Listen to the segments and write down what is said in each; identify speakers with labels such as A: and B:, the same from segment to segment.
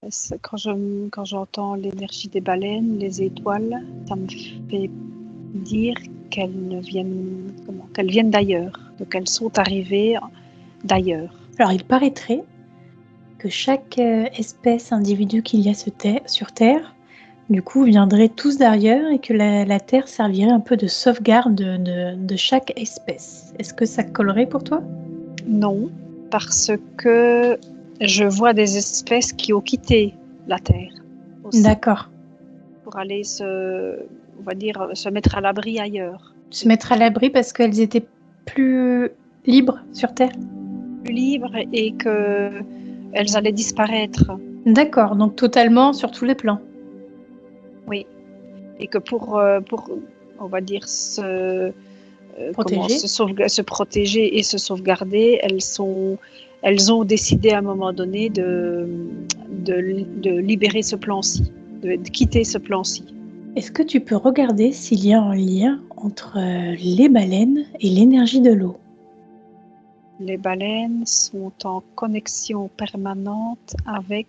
A: Quand j'entends l'énergie des baleines, les étoiles, ça me fait dire qu'elles viennent d'ailleurs, donc elles sont arrivées d'ailleurs.
B: Alors, il paraîtrait que chaque espèce, individu qu'il y a sur Terre, du coup, viendraient tous d'ailleurs et que la Terre servirait un peu de sauvegarde de chaque espèce. Est-ce que ça collerait pour toi ?
A: Non, parce que je vois des espèces qui ont quitté la Terre aussi.
B: D'accord.
A: Pour aller se mettre à l'abri ailleurs.
B: Se mettre à l'abri parce qu'elles étaient plus libres sur Terre ?
A: Plus libres et qu'elles allaient disparaître.
B: D'accord, donc totalement sur tous les plans.
A: Oui. Et que pour on va dire, se protéger et se sauvegarder, elles ont décidé à un moment donné de libérer ce plan-ci, de quitter ce plan-ci.
B: Est-ce que tu peux regarder s'il y a un lien entre les baleines et l'énergie de l'eau ?
A: Les baleines sont en connexion permanente avec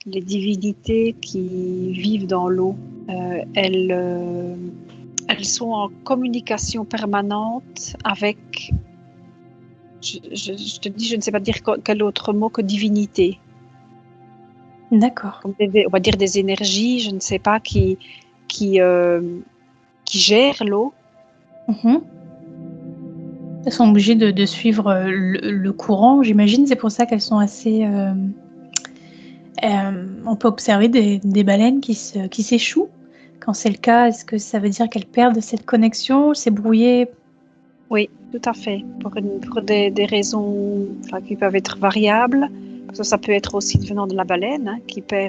A: les divinités qui vivent dans l'eau. Elles sont en communication permanente avec, je te dis, je ne sais pas dire quel autre mot que divinité.
B: D'accord.
A: Comme on va dire des énergies, je ne sais pas, qui gèrent l'eau.
B: Mmh. Elles sont obligées de suivre le courant, j'imagine. C'est pour ça qu'elles sont assez... on peut observer des baleines qui s'échouent. Quand c'est le cas, est-ce que ça veut dire qu'elles perdent cette connexion, c'est brouillé ?
A: Oui, tout à fait. Pour des raisons qui peuvent être variables. Parce que ça peut être aussi venant de la baleine, qui a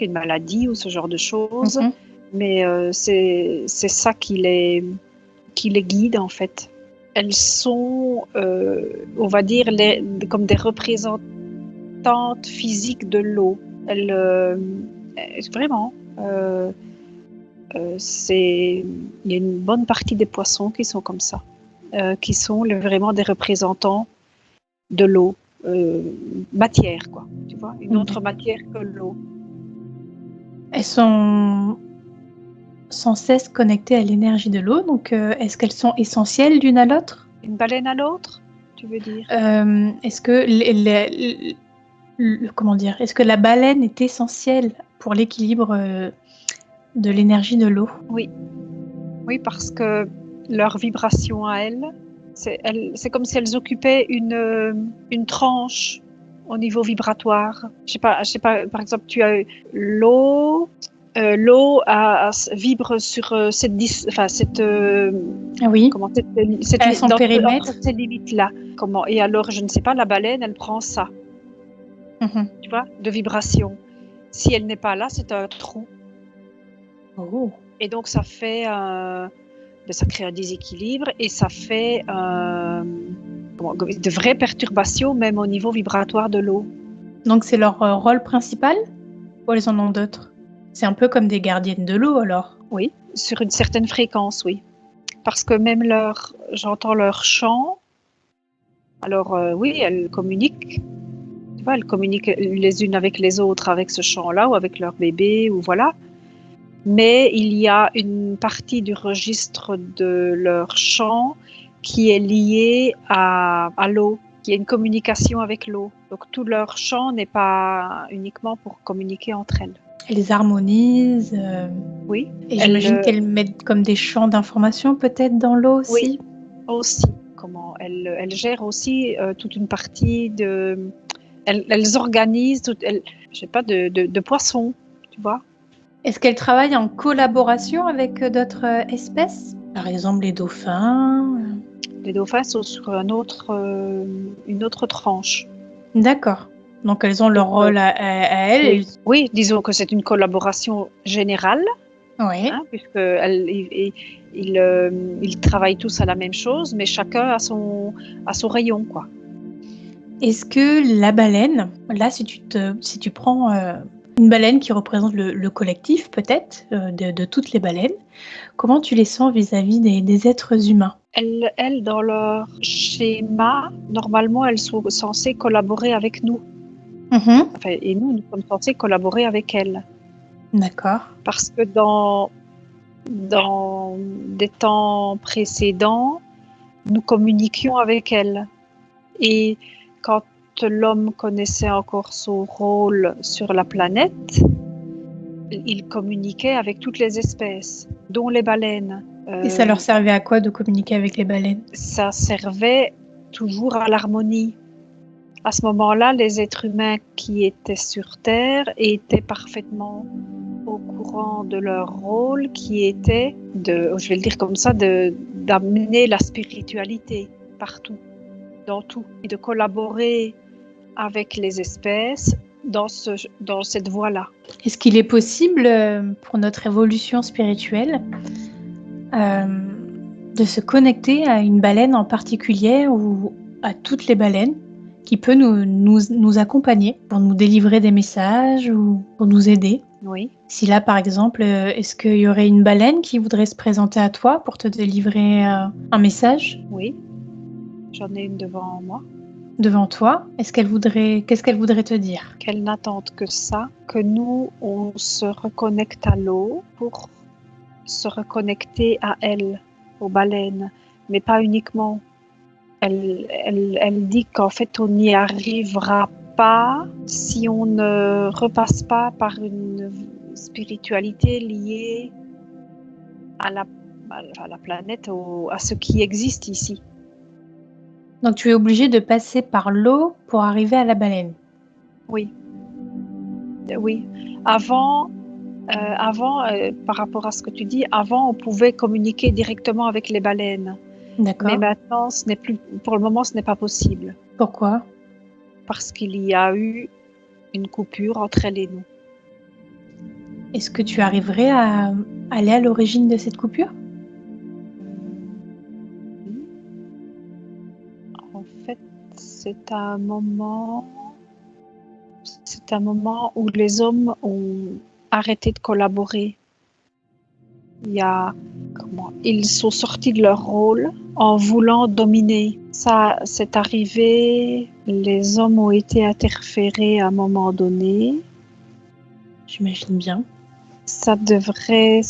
A: une maladie ou ce genre de choses.
B: Mmh.
A: Mais c'est ça qui les guide, en fait. Elles sont, on va dire, comme des représentantes physiques de l'eau. Vraiment... il y a une bonne partie des poissons qui sont comme ça, qui sont vraiment des représentants de l'eau, matière, quoi. Tu vois, une autre matière que l'eau.
B: Elles sont sans cesse connectées à l'énergie de l'eau, donc est-ce qu'elles sont essentielles l'une à l'autre ?
A: Une baleine à l'autre, tu veux dire ?
B: Est-ce que comment dire ? Est-ce que la baleine est essentielle pour l'équilibre de l'énergie de l'eau ?
A: Oui, parce que leur vibration à elles, c'est comme si elles occupaient une tranche au niveau vibratoire. Je sais pas, par exemple, tu as l'eau. L'eau vibre sur
B: oui. Son périmètre.
A: Entre ces limites-là. Et alors, je ne sais pas, la baleine, elle prend ça, tu vois, de vibration. Si elle n'est pas là, c'est un trou.
B: Oh.
A: Et donc, ça fait ça crée un déséquilibre et ça fait de vraies perturbations, même au niveau vibratoire de l'eau.
B: Donc, c'est leur rôle principal ou elles en ont d'autres ? C'est un peu comme des gardiennes de l'eau, alors ?
A: Oui, sur une certaine fréquence, oui. Parce que même j'entends leur chant. Alors, oui, elles communiquent. Tu vois, elles communiquent les unes avec les autres avec ce chant-là ou avec leur bébé, ou voilà. Mais il y a une partie du registre de leur chant qui est liée à l'eau, qui a une communication avec l'eau. Donc, tout leur chant n'est pas uniquement pour communiquer entre elles.
B: Elles harmonisent.
A: Oui.
B: Et j'imagine qu'elles mettent comme des champs d'information peut-être dans l'eau aussi.
A: Oui, aussi. Elles gèrent aussi toute une partie de... Elles organisent, je sais pas, de poissons, tu vois.
B: Est-ce qu'elles travaillent en collaboration avec d'autres espèces ? Par exemple, les dauphins.
A: Les dauphins sont sur une autre tranche.
B: D'accord. Donc, elles ont leur rôle à elles.
A: Oui, disons que c'est une collaboration générale.
B: Oui.
A: Ils travaillent tous à la même chose, mais chacun a son rayon, quoi.
B: Est-ce que la baleine, là, si tu prends une baleine qui représente le collectif, peut-être, de toutes les baleines, comment tu les sens vis-à-vis des êtres humains ?
A: Elles, dans leur schéma, normalement, elles sont censées collaborer avec nous.
B: Mhm.
A: Enfin, et nous sommes censés collaborer avec elles.
B: D'accord.
A: Parce que dans des temps précédents, nous communiquions avec elles. Et quand l'homme connaissait encore son rôle sur la planète, il communiquait avec toutes les espèces, dont les baleines.
B: Et ça leur servait à quoi de communiquer avec les baleines?
A: Ça servait toujours à l'harmonie. À ce moment-là, les êtres humains qui étaient sur Terre étaient parfaitement au courant de leur rôle, qui était je vais le dire comme ça, d'amener la spiritualité partout, dans tout, et de collaborer avec les espèces dans cette voie-là.
B: Est-ce qu'il est possible pour notre évolution spirituelle de se connecter à une baleine en particulier ou à toutes les baleines qui peut nous accompagner pour nous délivrer des messages ou pour nous aider?
A: Oui.
B: Si là, par exemple, est-ce qu'il y aurait une baleine qui voudrait se présenter à toi pour te délivrer un message
A: Oui, j'en ai une devant moi.
B: devant toi? Qu'est-ce qu'elle voudrait te dire?
A: Qu'elle n'attende que ça, que nous, on se reconnecte à l'eau pour se reconnecter à elle, aux baleines, mais pas uniquement. Elle dit qu'en fait, on n'y arrivera pas si on ne repasse pas par une spiritualité liée à la planète, à ce qui existe ici.
B: Donc tu es obligé de passer par l'eau pour arriver à la baleine?
A: Oui. Oui. Avant, par rapport à ce que tu dis, avant, on pouvait communiquer directement avec les baleines.
B: D'accord.
A: Mais maintenant, pour le moment, ce n'est pas possible.
B: Pourquoi?
A: Parce qu'il y a eu une coupure entre elles et nous.
B: Est-ce que tu arriverais à aller à l'origine de cette coupure?
A: En fait, c'est un moment où les hommes ont arrêté de collaborer. Ils sont sortis de leur rôle en voulant dominer. Ça, c'est arrivé, les hommes ont été interférés à un moment donné.
B: J'imagine bien.
A: Ça devrait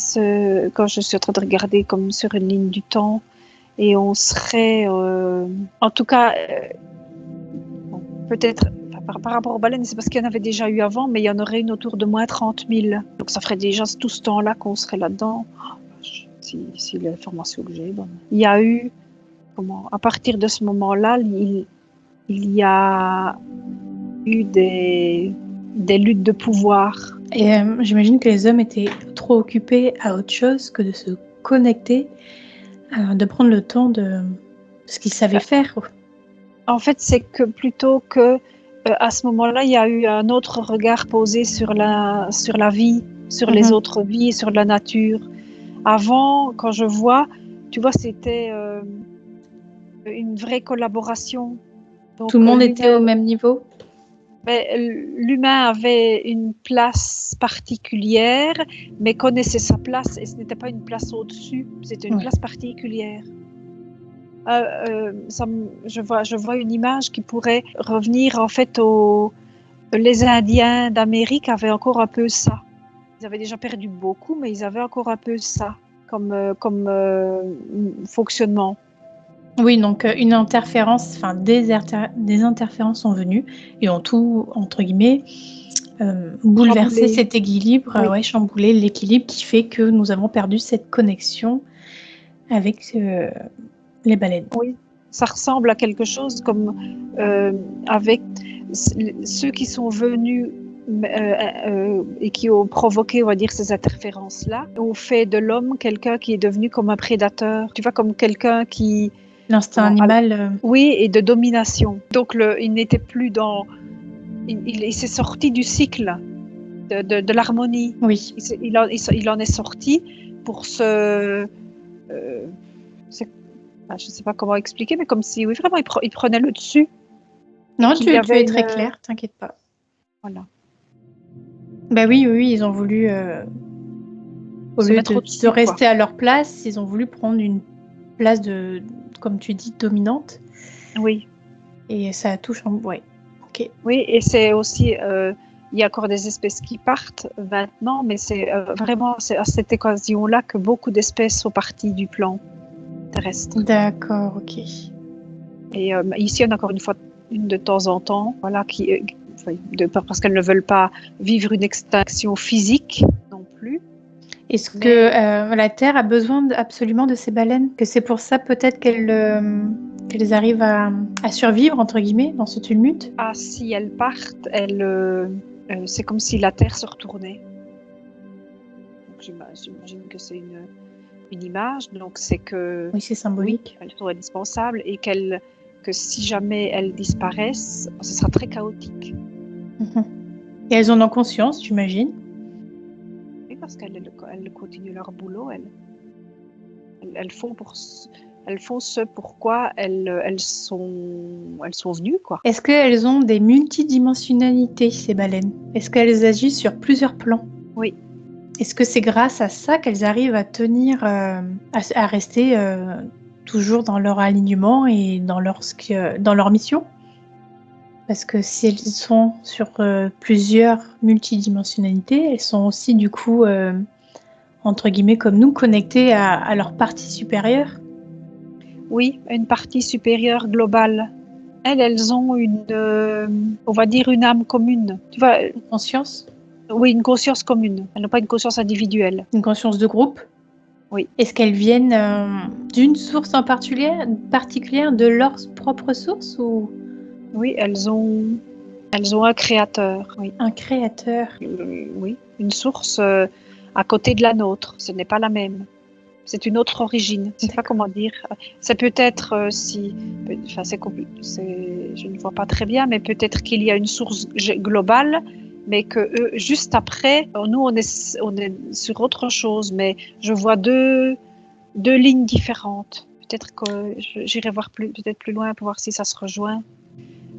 A: quand je suis en train de regarder comme sur une ligne du temps, et on serait, en tout cas, peut-être, par rapport aux baleines, c'est parce qu'il y en avait déjà eu avant, mais il y en aurait une autour de moins 30 000. Donc ça ferait déjà tout ce temps-là qu'on serait là-dedans. Si l'information que j'ai est bonne. Il y a eu, à partir de ce moment-là, il y a eu des luttes de pouvoir.
B: Et j'imagine que les hommes étaient trop occupés à autre chose que de se connecter, de prendre le temps de ce qu'ils savaient faire.
A: En fait, c'est que plutôt que à ce moment-là, il y a eu un autre regard posé sur la vie, sur les autres vies, sur la nature. Avant, quand je vois, tu vois, c'était une vraie collaboration. Donc,
B: tout le monde était au même niveau?
A: L'humain avait une place particulière, mais connaissait sa place, et ce n'était pas une place au-dessus, c'était une place particulière. Je vois une image qui pourrait revenir en fait les Indiens d'Amérique avaient encore un peu ça. Ils avaient déjà perdu beaucoup, mais ils avaient encore un peu ça comme fonctionnement.
B: Oui, donc une interférence, enfin des interférences sont venues et ont tout, entre guillemets, bouleversé cet équilibre,
A: Oui.
B: chamboulé l'équilibre qui fait que nous avons perdu cette connexion avec les baleines.
A: Oui, ça ressemble à quelque chose comme avec ceux qui sont venus et qui ont provoqué, on va dire, ces interférences-là, ont fait de l'homme quelqu'un qui est devenu comme un prédateur. Tu vois, comme quelqu'un qui...
B: L'instinct animal.
A: Oui, et de domination. Donc, il n'était plus dans... Il s'est sorti du cycle de l'harmonie.
B: Oui.
A: Il en est sorti pour se... je ne sais pas comment expliquer, mais comme si, oui, vraiment, il prenait le dessus.
B: Non, tu es très clair, t'inquiète pas.
A: Voilà.
B: Bah oui, ils ont voulu, au lieu de rester à leur place, ils ont voulu prendre une place de, comme tu dis, dominante.
A: Oui.
B: Et ça a tout chamboulé. Ouais. Ok.
A: Oui, et c'est aussi, il y a encore des espèces qui partent maintenant, mais c'est vraiment c'est à cette occasion-là que beaucoup d'espèces sont parties du plan terrestre.
B: D'accord, ok.
A: Et ici, on a encore une de temps en temps, voilà, parce qu'elles ne veulent pas vivre une extinction physique non plus.
B: Est-ce
A: Mais-
B: que la Terre a besoin absolument de ces baleines? Que c'est pour ça peut-être qu'elles arrivent à survivre, entre guillemets, dans ce tumulte?
A: Ah, si elles partent, c'est comme si la Terre se retournait. Donc, j'imagine que c'est une image, donc c'est que
B: Oui, c'est
A: oui,
B: symbolique.
A: elles sont indispensables et que si jamais elles disparaissent, ce sera très chaotique.
B: Mhm. Et elles en ont conscience, j'imagine.
A: Oui, parce qu'elles continuent leur boulot, elles font ce pourquoi elles sont venues, quoi.
B: Est-ce qu'elles ont des multidimensionnalités, ces baleines? Est-ce qu'elles agissent sur plusieurs plans?
A: Oui.
B: Est-ce que c'est grâce à ça qu'elles arrivent à tenir, à rester toujours dans leur alignement et dans leur mission? Parce que si elles sont sur plusieurs multidimensionnalités, elles sont aussi du coup, entre guillemets, comme nous, connectées à leur partie supérieure.
A: Oui, une partie supérieure globale. Elles ont on va dire une âme commune. Tu vois,
B: Une conscience,
A: oui, une conscience commune. Elles n'ont pas une conscience individuelle.
B: une conscience de groupe.
A: Oui.
B: Est-ce qu'elles viennent d'une source en particulière, de leur propre source ou
A: Oui, elles ont un créateur. Oui.
B: un créateur?
A: Oui, une source à côté de la nôtre. Ce n'est pas la même. C'est une autre origine. Je ne sais pas comment dire. C'est peut-être enfin je ne vois pas très bien, mais peut-être qu'il y a une source globale, mais que eux, juste après, nous on est sur autre chose, mais je vois deux lignes différentes. Peut-être que j'irai voir peut-être plus loin pour voir si ça se rejoint.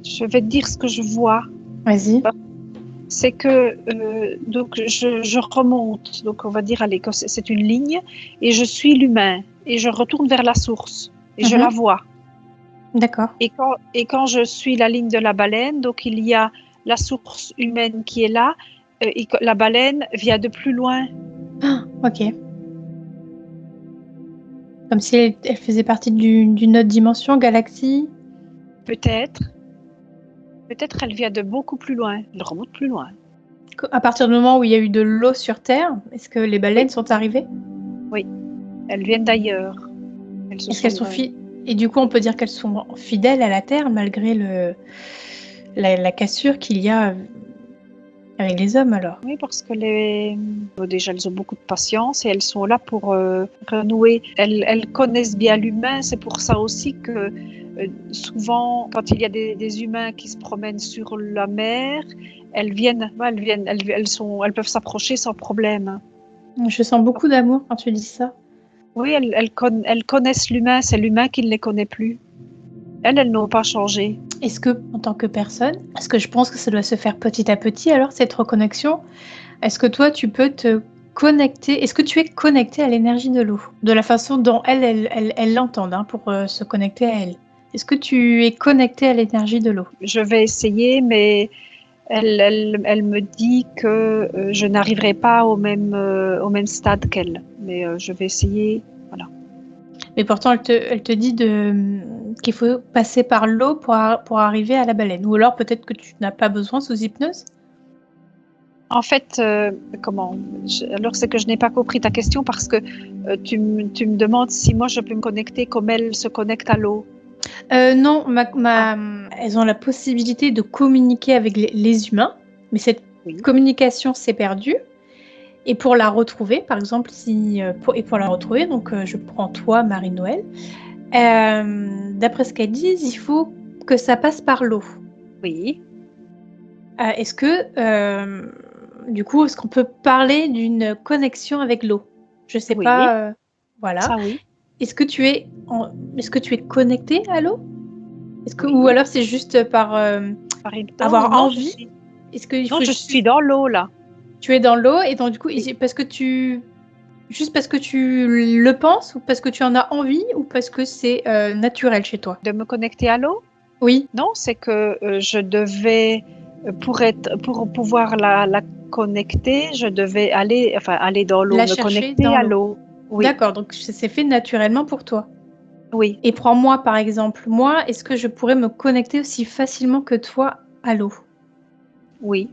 A: Je vais te dire ce que je vois.
B: Vas-y.
A: C'est que donc je remonte, donc on va dire allez, que c'est une ligne et je suis l'humain et je retourne vers la source et je la vois.
B: D'accord.
A: Et quand je suis la ligne de la baleine, donc il y a la source humaine qui est là et la baleine vient de plus loin.
B: Ah, ok. Comme si elle faisait partie d'une autre dimension, galaxie.
A: Peut-être elle vient de beaucoup plus loin. Elle remonte plus loin.
B: À partir du moment où il y a eu de l'eau sur Terre, est-ce que les baleines sont arrivées?
A: Oui, elles viennent d'ailleurs.
B: Est-ce qu'elles sont Et du coup, on peut dire qu'elles sont fidèles à la Terre malgré la cassure qu'il y a avec les hommes alors?
A: Oui, parce que déjà, elles ont beaucoup de patience et elles sont là pour renouer. Elles connaissent bien l'humain. C'est pour ça aussi que souvent, quand il y a des humains qui se promènent sur la mer, elles peuvent s'approcher sans problème.
B: Je sens beaucoup d'amour quand tu dis ça.
A: Oui, elles connaissent l'humain. C'est l'humain qui ne les connaît plus. Elles n'ont pas changé.
B: Est-ce que, en tant que personne, est-ce que je pense que ça doit se faire petit à petit alors, cette reconnexion? Est-ce que toi, tu peux te connecter? Est-ce que tu es connecté à l'énergie de l'eau? De la façon dont elles l'entendent, hein, pour se connecter à elle. Est-ce que tu es connecté à l'énergie de l'eau?
A: Je vais essayer, mais elle me dit que je n'arriverai pas au même stade qu'elle. Mais je vais essayer. Voilà.
B: Mais pourtant, elle te dit qu'il faut passer par l'eau pour arriver à la baleine. Ou alors peut-être que tu n'as pas besoin sous hypnose?
A: En fait, alors c'est que je n'ai pas compris ta question parce que tu me demandes si moi je peux me connecter comme elle se connecte à l'eau.
B: Non, elles ont la possibilité de communiquer avec les humains, mais cette
A: Oui.
B: communication s'est perdue. Et pour la retrouver, par exemple, pour la retrouver, donc je prends toi, Marie-Noël, d'après ce qu'elles disent, il faut que ça passe par l'eau.
A: Oui.
B: Est-ce que, du coup, est-ce qu'on peut parler d'une connexion avec l'eau? Je sais
A: Oui.
B: pas, voilà.
A: Ça oui.
B: Est-ce que tu es connecté à l'eau?
A: Oui.
B: Ou alors c'est juste par
A: Par exemple,
B: avoir
A: non,
B: envie? Est-ce qu'il
A: non,
B: faut
A: je suis dans l'eau là.
B: Tu es dans l'eau et donc du coup,
A: Oui.
B: juste parce que tu le penses ou parce que tu en as envie ou parce que c'est naturel chez toi?
A: De me connecter à l'eau?
B: Oui,
A: Non, c'est que je devais, pour pouvoir la connecter, je devais aller dans l'eau,
B: la
A: me
B: chercher
A: connecter
B: dans
A: à
B: l'eau.
A: l'eau. Oui,
B: D'accord, donc ça s'est fait naturellement pour toi.
A: oui,
B: Et prends-moi par exemple, moi, est-ce que je pourrais me connecter aussi facilement que toi à l'eau?
A: oui.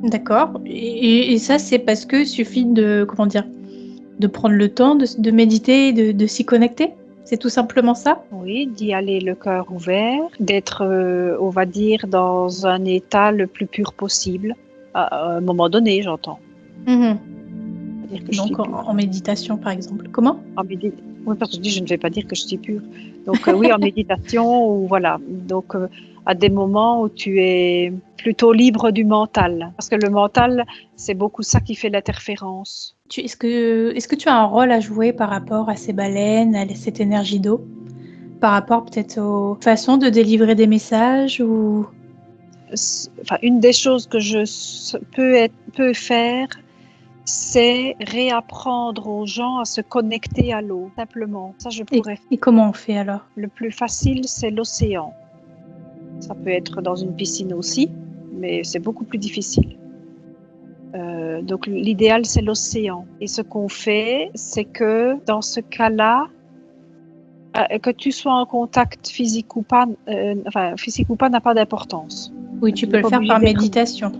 B: D'accord. Et ça, c'est parce que suffit de, comment dire, de prendre le temps de méditer, de s'y connecter? C'est tout simplement ça?
A: Oui, d'y aller le cœur ouvert, d'être, on va dire, dans un état le plus pur possible, à un moment donné, j'entends.
B: Mhm.
A: Pas dire que je suis
B: Donc
A: pure.
B: en méditation, par exemple. Comment?
A: Oui, parce que je dis, je ne vais pas dire que je suis pure. Donc, oui, en méditation, ou voilà. Donc, à des moments où tu es plutôt libre du mental. Parce que le mental, c'est beaucoup ça qui fait l'interférence.
B: Est-ce que tu as un rôle à jouer par rapport à ces baleines, à cette énergie d'eau? Par rapport peut-être aux façons de délivrer des messages ou...
A: Enfin, une des choses que peux faire, c'est réapprendre aux gens à se connecter à l'eau, simplement. Ça, je pourrais.
B: Et comment on fait alors?
A: Le plus facile, c'est l'océan. Ça peut être dans une piscine aussi, mais c'est beaucoup plus difficile. Donc l'idéal, c'est l'océan. Et ce qu'on fait, c'est que dans ce cas-là, que tu sois en contact physique ou pas, physique ou pas n'a pas d'importance.
B: Oui, tu
A: Tu
B: peux
A: n'es
B: le
A: pas
B: faire
A: obligé
B: par
A: d'être.
B: méditation.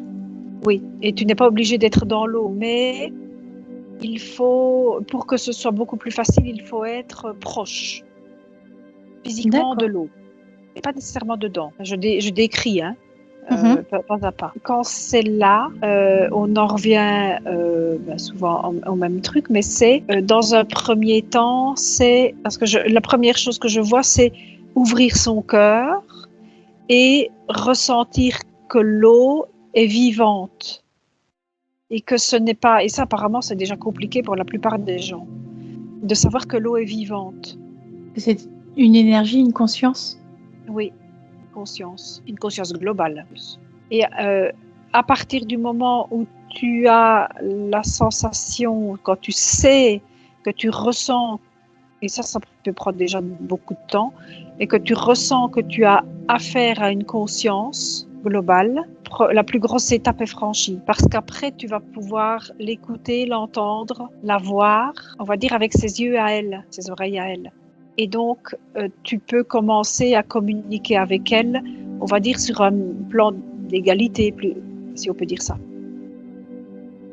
A: Oui, et tu n'es pas obligé d'être dans l'eau, mais il faut, pour que ce soit beaucoup plus facile, il faut être proche physiquement de
B: D'accord.
A: l'eau, et pas nécessairement dedans. Je décris, hein.
B: Mhm.
A: Pas à pas. Quand c'est là, on en revient souvent au même truc, mais c'est dans un premier temps, c'est parce que la première chose que je vois, c'est ouvrir son cœur et ressentir que l'eau est vivante et que ce n'est pas, et ça apparemment c'est déjà compliqué pour la plupart des gens, de savoir que l'eau est vivante.
B: C'est une énergie, une conscience.
A: Oui, une conscience globale. Et à partir du moment où tu as la sensation, quand tu sais, que tu ressens, et ça peut prendre déjà beaucoup de temps, et que tu ressens que tu as affaire à une conscience globale, la plus grosse étape est franchie. Parce qu'après, tu vas pouvoir l'écouter, l'entendre, la voir, on va dire avec ses yeux à elle, ses oreilles à elle. Et donc, tu peux commencer à communiquer avec elle, on va dire sur un plan d'égalité, si on peut dire ça.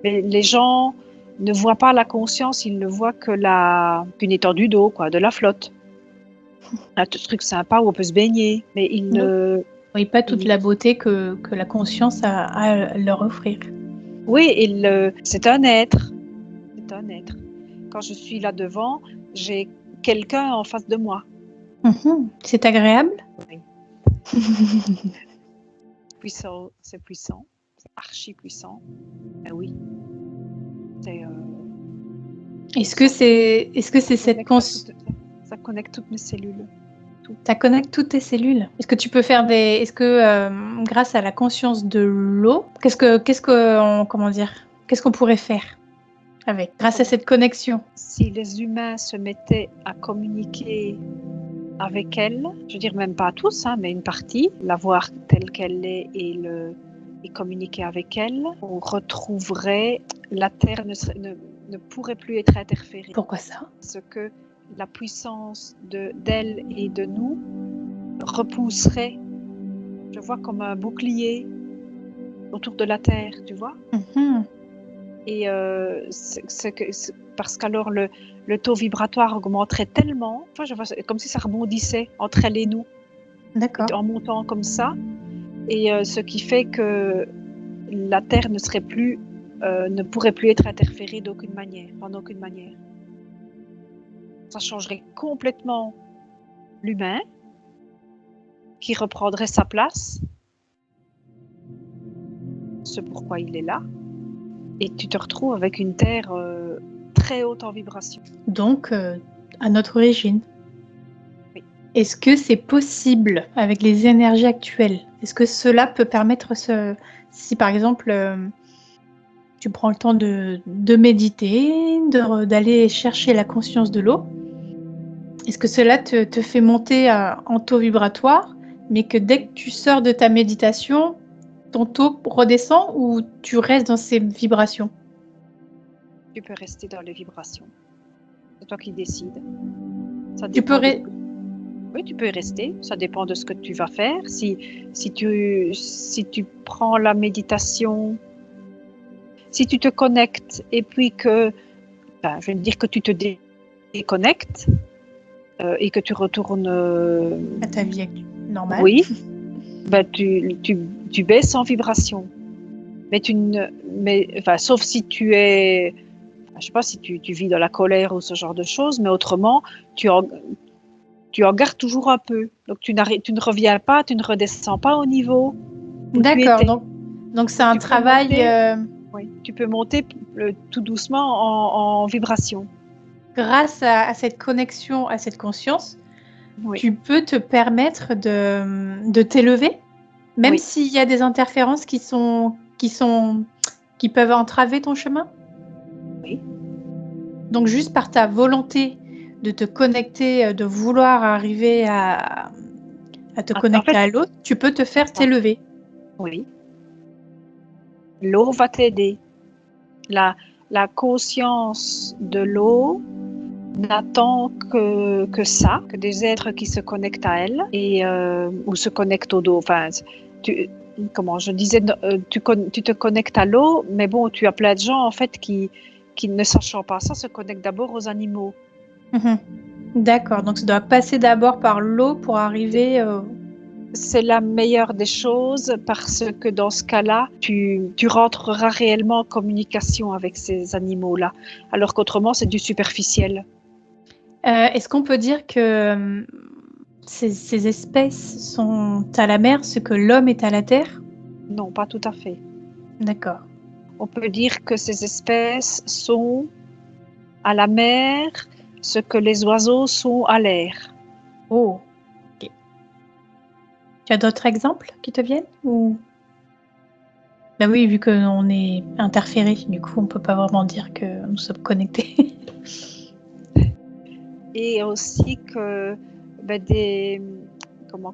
A: Mais les gens ne voient pas la conscience, ils ne voient qu'une étendue d'eau, quoi, de la flotte. Un truc sympa où on peut se baigner, mais ils ne...
B: Oui, pas toute la beauté que la conscience a à leur offrir.
A: Oui, c'est un être. C'est un être. Quand je suis là devant, j'ai quelqu'un en face de moi.
B: C'est agréable?
A: Oui. Puissant, c'est archi puissant. Ben oui. C'est,
B: Est-ce que c'est cette conscience?
A: ça connecte toutes mes cellules.
B: Ça connecte toutes tes cellules. Est-ce que tu peux faire est-ce que grâce à la conscience de l'eau, qu'est-ce qu'on pourrait faire avec, grâce à cette connexion?
A: Si les humains se mettaient à communiquer avec elle, je veux dire même pas tous, hein, mais une partie, la voir telle qu'elle est et communiquer avec elle, on retrouverait, la Terre ne pourrait plus être interférée.
B: Pourquoi ça?
A: Parce que la puissance d'elle et de nous repousserait, je vois comme un bouclier autour de la Terre, tu vois. Et parce qu'alors le taux vibratoire augmenterait tellement, enfin, je vois, comme si ça rebondissait entre elle et nous.
B: D'accord.
A: En montant comme ça, et ce qui fait que la Terre ne pourrait plus être interférée d'aucune manière, en aucune manière. Ça changerait complètement l'humain, qui reprendrait sa place, ce pourquoi il est là, et tu te retrouves avec une Terre très haute en vibration.
B: Donc, à notre origine.
A: Oui.
B: Est-ce que c'est possible avec les énergies actuelles? Est-ce que cela peut permettre si par exemple tu prends le temps de méditer, d'aller chercher la conscience de l'eau, est-ce que cela te fait monter en taux vibratoire, mais que dès que tu sors de ta méditation, ton taux redescend ou tu restes dans ces vibrations?
A: Tu peux rester dans les vibrations. C'est toi qui décides. Ça
B: Tu peux
A: dépend Oui, tu peux y rester. Ça dépend de ce que tu vas faire. Si tu prends la méditation, si tu te connectes et puis je vais dire que tu te déconnectes et que tu retournes
B: à ta vie normale.
A: Oui, tu baisses en vibration. Sauf si tu es, je sais pas, si tu vis dans la colère ou ce genre de choses, mais autrement, tu en gardes toujours un peu. Donc tu ne reviens pas, tu ne redescends pas au niveau où tu
B: D'accord,
A: étais.
B: donc c'est un travail
A: Oui, tu peux monter tout doucement en vibration.
B: grâce à cette connexion, à cette conscience.
A: Oui.
B: Tu peux te permettre de t'élever, même
A: Oui.
B: s'il y a des interférences qui peuvent entraver ton chemin.
A: Oui.
B: Donc juste par ta volonté de te connecter, de vouloir arriver à te connecter à l'autre, tu peux te faire t'élever.
A: Oui. L'eau va t'aider. La conscience de l'eau n'attend que ça, que des êtres qui se connectent à elle ou se connectent au dos. Enfin, je disais, tu te connectes à l'eau, mais bon, tu as plein de gens en fait qui ne sachant pas ça, se connectent d'abord aux animaux.
B: Mmh. D'accord, donc ça doit passer d'abord par l'eau pour arriver.
A: C'est la meilleure des choses parce que dans ce cas-là, tu rentreras réellement en communication avec ces animaux-là, alors qu'autrement, c'est du superficiel.
B: Est-ce qu'on peut dire que ces espèces sont à la mer ce que l'homme est à la terre?
A: Non, pas tout à fait.
B: D'accord.
A: On peut dire que ces espèces sont à la mer ce que les oiseaux sont à l'air.
B: Oh, ok. Tu as d'autres exemples qui te viennent ou... Ben oui, vu qu'on est interféré, du coup, on peut pas vraiment dire que nous sommes connectés.
A: Et aussi que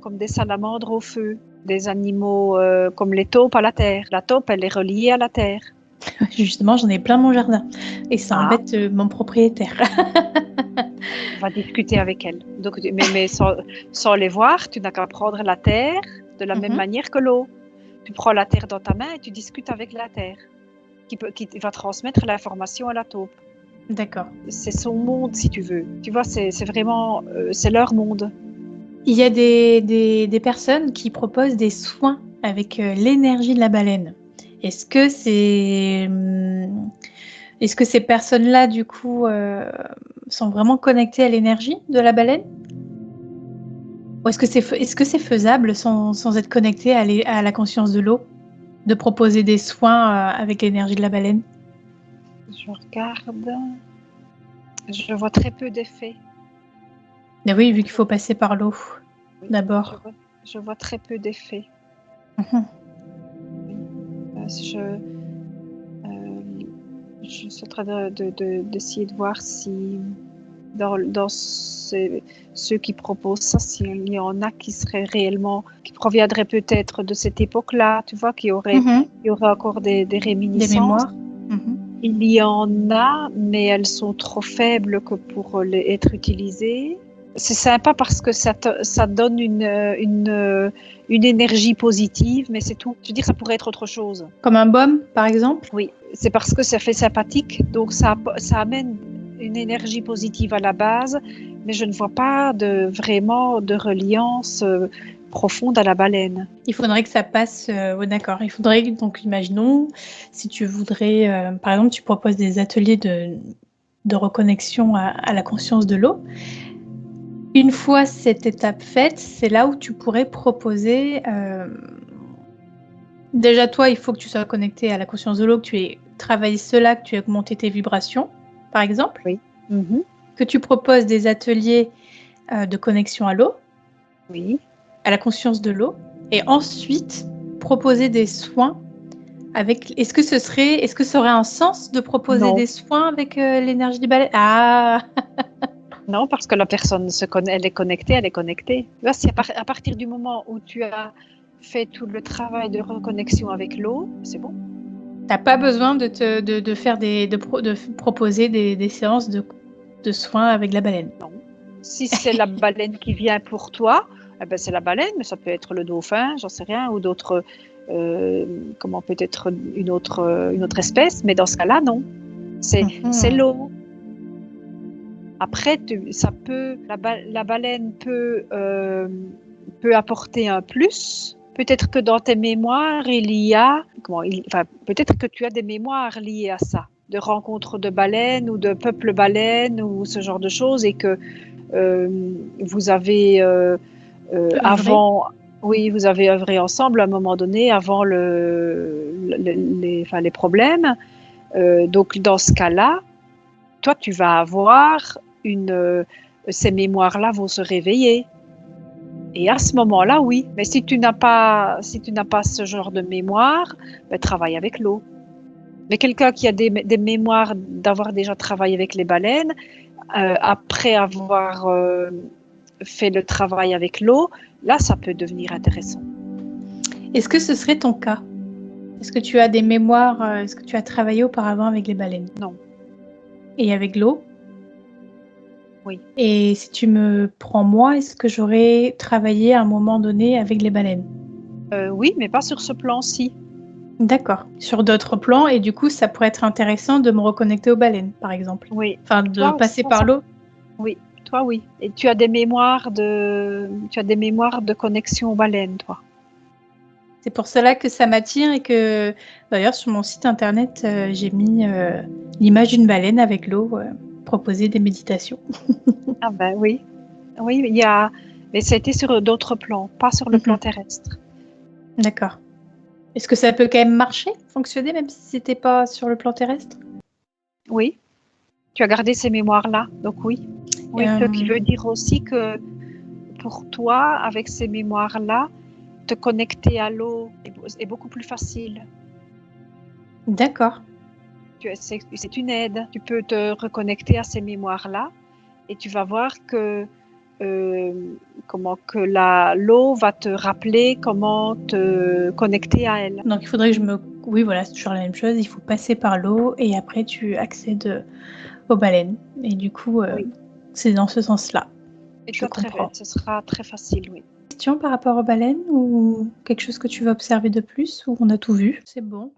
A: comme des salamandres au feu, des animaux comme les taupes à la terre. La taupe, elle est reliée à la terre.
B: Justement, j'en ai plein mon jardin et ça embête mon propriétaire.
A: On va discuter avec elle. Donc, mais sans les voir, tu n'as qu'à prendre la terre de la même manière que l'eau. Tu prends la terre dans ta main et tu discutes avec la terre qui va transmettre l'information à la taupe.
B: D'accord.
A: C'est son monde, si tu veux. Tu vois, c'est vraiment, c'est leur monde.
B: Il y a des personnes qui proposent des soins avec l'énergie de la baleine. Est-ce que ces personnes-là, du coup, sont vraiment connectées à l'énergie de la baleine? Ou est-ce que c'est faisable sans être connecté à la conscience de l'eau, de proposer des soins avec l'énergie de la baleine?
A: Je regarde. Je vois très peu d'effets.
B: Ben oui, vu qu'il faut passer par l'eau d'abord.
A: Je vois très peu d'effets. Je suis en train d'essayer de voir si dans ceux qui proposent ça, s'il y en a qui proviendraient peut-être de cette époque-là, tu vois, qui aurait encore des réminiscences.
B: Des mémoires.
A: Il y en a, mais elles sont trop faibles que pour être utilisées. C'est sympa parce que ça donne une énergie positive, mais c'est tout. Je veux dire, ça pourrait être autre chose.
B: Comme un baume, par exemple?
A: Oui, c'est parce que ça fait sympathique, donc ça amène une énergie positive à la base, mais je ne vois pas vraiment de reliance profonde à la baleine.
B: Il faudrait que ça passe... d'accord. Il faudrait, donc imaginons, si tu voudrais... par exemple, tu proposes des ateliers de reconnexion à la conscience de l'eau. Une fois cette étape faite, c'est là où tu pourrais proposer... déjà, toi, il faut que tu sois connecté à la conscience de l'eau, que tu aies travaillé cela, que tu aies augmenté tes vibrations, par exemple.
A: Oui.
B: Que tu proposes des ateliers de connexion à l'eau.
A: Oui.
B: À la conscience de l'eau. Et ensuite, proposer des soins avec... Est-ce que ça aurait un sens de proposer des soins avec l'énergie du balai? Ah.
A: Non, parce que la personne elle est connectée, elle est connectée. Là, c'est à partir du moment où tu as fait tout le travail de reconnexion avec l'eau, c'est bon.
B: T'as pas besoin de faire de proposer des séances de soins avec la baleine.
A: Non. Si c'est la baleine qui vient pour toi, eh ben c'est la baleine, mais ça peut être le dauphin, j'en sais rien, ou d'autres, comment peut-être une autre espèce, mais dans ce cas-là, non. C'est l'eau. Après, la baleine peut apporter un plus. Peut-être que dans tes mémoires, peut-être que tu as des mémoires liées à ça, de rencontres de baleines ou de peuples baleines ou ce genre de choses, et que vous avez vous avez œuvré ensemble à un moment donné avant les problèmes. Donc dans ce cas-là, toi tu vas avoir ces mémoires-là vont se réveiller. Et à ce moment-là, oui. Mais si tu n'as pas ce genre de mémoire, ben, travaille avec l'eau. Mais quelqu'un qui a des mémoires d'avoir déjà travaillé avec les baleines, après avoir fait le travail avec l'eau, là, ça peut devenir intéressant.
B: Est-ce que ce serait ton cas? Est-ce que tu as des mémoires, est-ce que tu as travaillé auparavant avec les baleines?
A: Non.
B: Et avec l'eau?
A: Oui.
B: Et si tu me prends moi, est-ce que j'aurais travaillé à un moment donné avec les baleines?
A: Oui, mais pas sur ce plan-ci.
B: D'accord. Sur d'autres plans, et du coup, ça pourrait être intéressant de me reconnecter aux baleines, par exemple.
A: Oui.
B: Enfin, de passer par l'eau.
A: Oui, toi, oui. Et tu as des mémoires de connexion aux baleines, toi.
B: C'est pour cela que ça m'attire, et que d'ailleurs sur mon site internet, j'ai mis l'image d'une baleine avec l'eau, proposer des méditations.
A: Ah ben oui. Oui, mais ça a été sur d'autres plans, pas sur le plan terrestre.
B: D'accord. Est-ce que ça peut quand même marcher, fonctionner, même si c'était pas sur le plan terrestre?
A: Oui. Tu as gardé ces mémoires-là, donc oui. Oui, ce qui veut dire aussi que pour toi, avec ces mémoires-là, te connecter à l'eau est beaucoup plus facile.
B: D'accord.
A: C'est une aide. Tu peux te reconnecter à ces mémoires-là et tu vas voir que l'eau va te rappeler comment te connecter à elle.
B: Donc il faudrait que oui, voilà, c'est toujours la même chose. Il faut passer par l'eau et après tu accèdes aux baleines. Et du coup, c'est dans ce sens-là.
A: Et
B: je comprends.
A: Ce sera très facile, oui.
B: Question par rapport aux baleines, ou quelque chose que tu veux observer de plus, ou on a tout vu? C'est bon.